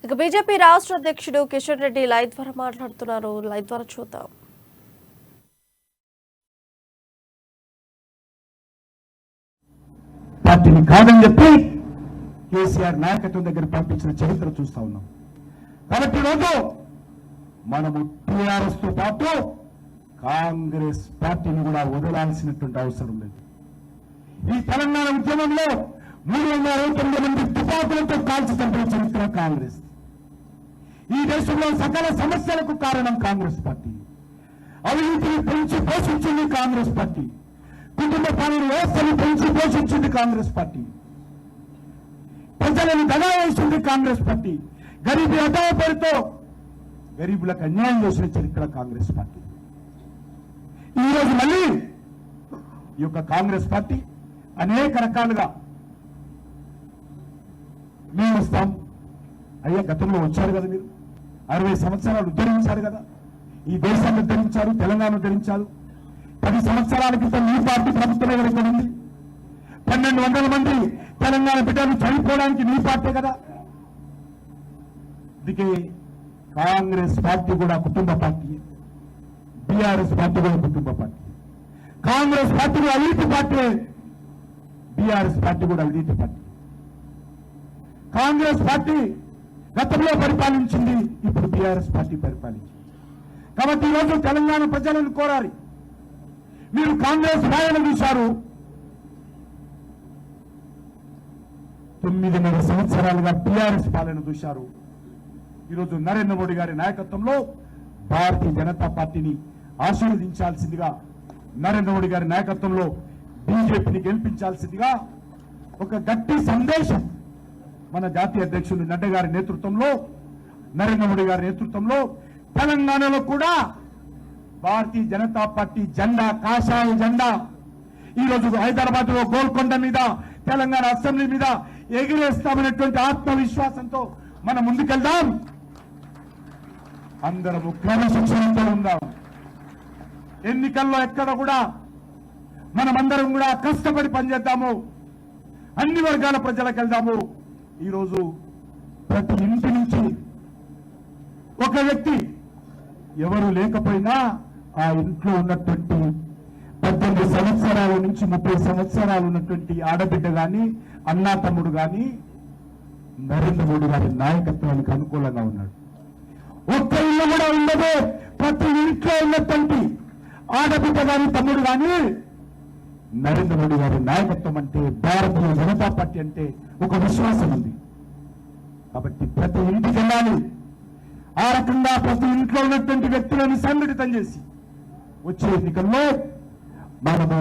ఇక బీజేపీ రాష్ట్ర అధ్యక్షుడు కిషన్ రెడ్డి లైవ్ ద్వారా మాట్లాడుతున్నారు. లైవ్ ద్వారా చూద్దాం. పార్టీని కాదని చెప్పి కేసీఆర్ నాయకత్వం దగ్గర పంపించిన చరిత్ర చూస్తా ఉన్నాం. కాబట్టి ఈరోజు మనము టీఆర్ఎస్ తో పాటు కాంగ్రెస్ పార్టీని కూడా వదలాల్సినటువంటి అవసరం లేదు. ఈ తెలంగాణ ఉద్యమంలో 369 మంది తుపాకులతో కాల్చి చంపిన చరిత్ర కాంగ్రెస్. ఈ దేశంలో సకల సమస్యలకు కారణం కాంగ్రెస్ పార్టీ. అవినీతిని పెంచి పోషించింది కాంగ్రెస్ పార్టీ. కుటుంబ పాలన వ్యవస్థను పెంచి పోషించింది కాంగ్రెస్ పార్టీ. ప్రజలను దగా వేసింది కాంగ్రెస్ పార్టీ. గరీబీ హఠావ పేరుతో గరీబులకు అన్యాయం చేసిన చరిత్ర కాంగ్రెస్ పార్టీ. ఈరోజు మళ్ళీ ఈ యొక్క కాంగ్రెస్ పార్టీ అనేక రకాలుగా మేము ఇస్తాం. అయ్యా, గతంలో వచ్చారు కదా, మీరు 60 సంవత్సరాలు ఉద్ధరించారు కదా, ఈ దేశాన్ని ఉద్ధరించారు, తెలంగాణ ఉద్ధరించారు. 10 సంవత్సరాల క్రితం మీ పార్టీ ప్రభుత్వమే ఇక్కడ ఉంది. 1200 మంది తెలంగాణ బిడ్డలు చనిపోవడానికి మీ పార్టీ కదా. అందుకే కాంగ్రెస్ పార్టీ కూడా కుటుంబ పార్టీ, బీఆర్ఎస్ పార్టీ కూడా కుటుంబ పార్టీ. కాంగ్రెస్ పార్టీ కూడా అవినీతి పార్టీ, బీఆర్ఎస్ పార్టీ కూడా అవినీతి పార్టీ. కాంగ్రెస్ పార్టీ గతంలో పరిపాలించింది, ఇప్పుడు బీఆర్ఎస్ పార్టీ పరిపాలించింది. కాబట్టి ఈరోజు తెలంగాణ ప్రజలను కోరాలి, మీరు కాంగ్రెస్ పాలన చూశారు, 9.5 సంవత్సరాలుగా టీఆర్ఎస్ పాలన చూశారు. ఈరోజు నరేంద్ర మోడీ గారి నాయకత్వంలో భారతీయ జనతా పార్టీని ఆశీర్వదించాల్సిందిగా, నరేంద్ర మోడీ గారి నాయకత్వంలో బీజేపీని గెలిపించాల్సిందిగా ఒక గట్టి సందేశం మన జాతీయ అధ్యక్షులు నడ్డా గారి నేతృత్వంలో, నరేంద్ర మోడీ గారి నేతృత్వంలో తెలంగాణలో కూడా భారతీయ జనతా పార్టీ జెండా, కాషాయ జెండా ఈరోజు హైదరాబాద్ లో గోల్కొండ మీద, తెలంగాణ అసెంబ్లీ మీద ఎగిరేస్తామనేటువంటి ఆత్మవిశ్వాసంతో మనం ముందుకెళ్దాం. అందరము క్రమశిక్షణతో ఉందాం. ఎన్నికల్లో ఎక్కడ కూడా మనమందరం కూడా కష్టపడి పనిచేద్దాము. అన్ని వర్గాల ప్రజలకు వెళ్దాము. ఈరోజు ప్రతి ఇంటి నుంచి ఒక వ్యక్తి, ఎవరు లేకపోయినా ఆ ఇంట్లో ఉన్నటువంటి 18 సంవత్సరాల నుంచి 30 సంవత్సరాలు ఉన్నటువంటి ఆడబిడ్డ గాని, అన్నా తమ్ముడు గాని నరేంద్ర మోడీ గారి నాయకత్వానికి అనుకూలంగా ఉన్నాడు. ఒక్క ఇల్లు కూడా ఉండదు. ప్రతి ఇంట్లో ఉన్నటువంటి ఆడబిడ్డ గాని, తమ్ముడు గాని నరేంద్ర మోడీ గారి నాయకత్వం అంటే, భారతీయ జనతా పార్టీ అంటే ఒక విశ్వాసం ఉంది. కాబట్టి ప్రతి ఇంటికి వెళ్ళాలి. ఆ రకంగా ప్రతి ఇంట్లో ఉన్నటువంటి వ్యక్తులను సంఘటితం చేసి వచ్చే ఎన్నికల్లో మనము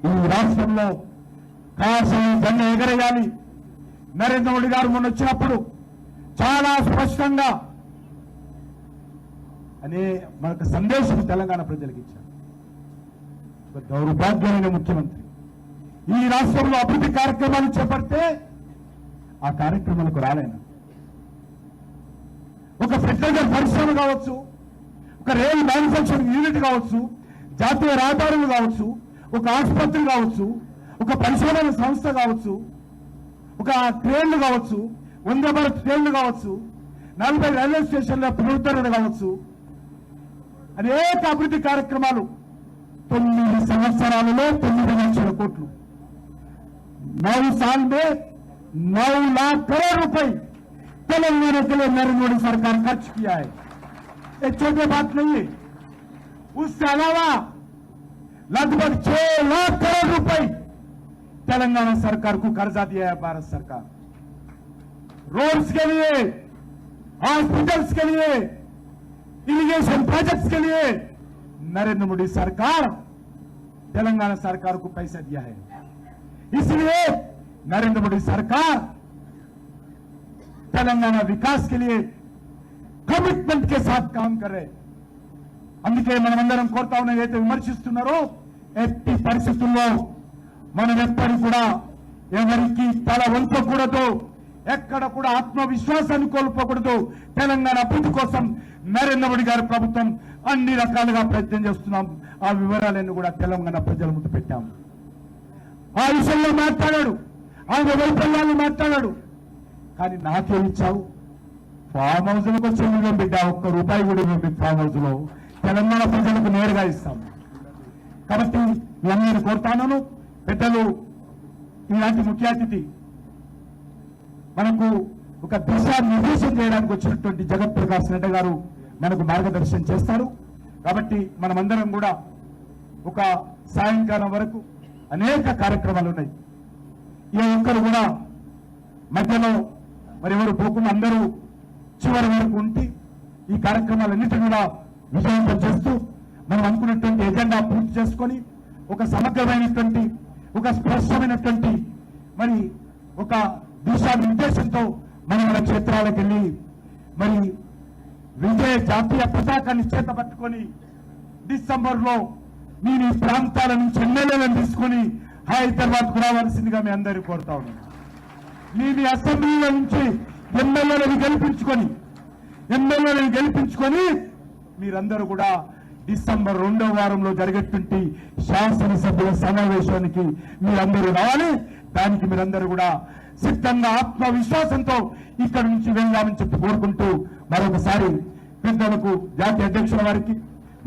ఈ రాష్ట్రంలో కాషాయ జెండా ఎగరేయాలి. నరేంద్ర మోడీ గారు మొన్న వచ్చినప్పుడు చాలా స్పష్టంగా మనకు సందేశం తెలంగాణ ప్రజలకు ఇచ్చారు. ఒక దౌర్భాగ్యమైన ముఖ్యమంత్రి ఈ రాష్ట్రంలో అభివృద్ధి కార్యక్రమాలు చేపడితే ఆ కార్యక్రమాలకు రాలేనా? ఒక ఫెర్టిలైజర్ పరిశ్రమ కావచ్చు, ఒక రైల్ మ్యానుఫ్యాక్చరింగ్ యూనిట్ కావచ్చు, జాతీయ రహదారులు కావచ్చు, ఒక ఆసుపత్రి కావచ్చు, ఒక పరిశోధన సంస్థ కావచ్చు, ఒక ట్రైన్లు కావచ్చు, వందే భారత్ ట్రైన్లు కావచ్చు, 40 రైల్వే స్టేషన్ల పునరుద్ధరణ కావచ్చు, అనేక అభివృద్ధి కార్యక్రమాలు 9 సంవత్సరాలలో 9 లక్షల కోట్లు, 9 साल में 9 लाख करोड़ रुपए तेलंगाना के लिए नरेंद्र मोदी सरकार खर्च किया है. ये छोटी बात नहीं है. उसके अलावा लगभग 6 लाख करोड़ रुपए तेलंगाना सरकार को कर्जा दिया है भारत सरकार. रोड्स के लिए, हॉस्पिटल्स के लिए, इरिगेशन प्रोजेक्ट्स के लिए नरेंद्र मोदी सरकार तेलंगाना सरकार को पैसा दिया है. इसलिए नरेंद्र मोदी सरकार तेलंगाना विकास के लिए कमिटमेंट के साथ काम कर रहे. అందుకే మనమందరం కోరుతా ఉన్న ఏదైతే విమర్శిస్తున్నారో, ఎట్టి పరిస్థితుల్లో మనం ఎప్పటికీ కూడా ఎవరికి తల వంచకూడదు, ఎక్కడ కూడా ఆత్మవిశ్వాసాన్ని కోల్పోకూడదు. తెలంగాణ అభివృద్ధి కోసం నరేంద్ర మోడీ గారి ప్రభుత్వం అన్ని రకాలుగా ప్రయత్నం చేస్తున్నాం. ఆ వివరాలన్నీ కూడా తెలంగాణ ప్రజల ముందు పెట్టాము. ఆ విషయంలో మాట్లాడాడు, ఆయన వైఫల్యాన్ని మాట్లాడాడు. కానీ నాకేమిచ్చావు? ఫామ్ హౌస్ లకు వచ్చి ఇవ్వం బిడ్డ, ఒక్క రూపాయి కూడా ఇవ్వం మీకు ఫామ్ హౌస్ లో. తెలంగాణ ప్రజలకు నేరుగా ఇస్తాం. కాబట్టి మీ అందరిని కోరుతాను, పెద్దలు ఇలాంటి ముఖ్య అతిథి మనకు ఒక దిశా నిర్దేశం చేయడానికి వచ్చినటువంటి జగత్ ప్రకాష్ నడ్డా గారు మనకు మార్గదర్శనం చేస్తారు. కాబట్టి మనమందరం కూడా ఒక సాయంకాలం వరకు అనేక కార్యక్రమాలు ఉన్నాయి. ఏ ఒక్కరు కూడా మధ్యలో మరి ఎవరు పోకుండా అందరూ చివరి వరకు ఉండి ఈ కార్యక్రమాలన్నింటినీ కూడా విజయవంతం చేస్తూ మనం అనుకున్నటువంటి ఎజెండా పూర్తి చేసుకొని ఒక సమగ్రమైనటువంటి ఒక స్పష్టమైనటువంటి మరి ఒక దిశానిర్దేశంతో మనం మన క్షేత్రాలకు వెళ్ళి మరి విజయ జాతీయ పతాకాన్ని చేతపట్టుకొని డిసెంబర్లో మీరు ఈ ప్రాంతాల నుంచి ఎమ్మెల్యేలను తీసుకొని హైదరాబాద్ కు రావాల్సిందిగా మీ అందరికీ కోరుతా ఉన్నాను. మీ అసెంబ్లీల నుంచి ఎమ్మెల్యేలను గెలిపించుకొని మీరందరూ కూడా డిసెంబర్ 2వ వారంలో జరిగేటువంటి శాసనసభ్యుల సమావేశానికి మీరందరూ రావాలి. దానికి మీరందరూ కూడా సిద్ధంగా ఆత్మవిశ్వాసంతో ఇక్కడి నుంచి వెళ్దామని చెప్పి కోరుకుంటూ మరొకసారి పెద్దలకు జాతీయ అధ్యక్షుల వారికి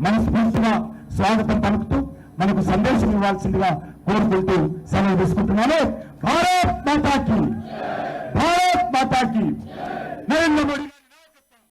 మనస్ఫూర్తిగా స్వాగతం పలుకుతూ మనకు సందేశం ఇవ్వాల్సిందిగా కోరుకుంటూ సెలవు తీసుకుంటున్నాను. భారత్ మాతాకి, భారత్ మాతాకి. నరేంద్ర మోడీ.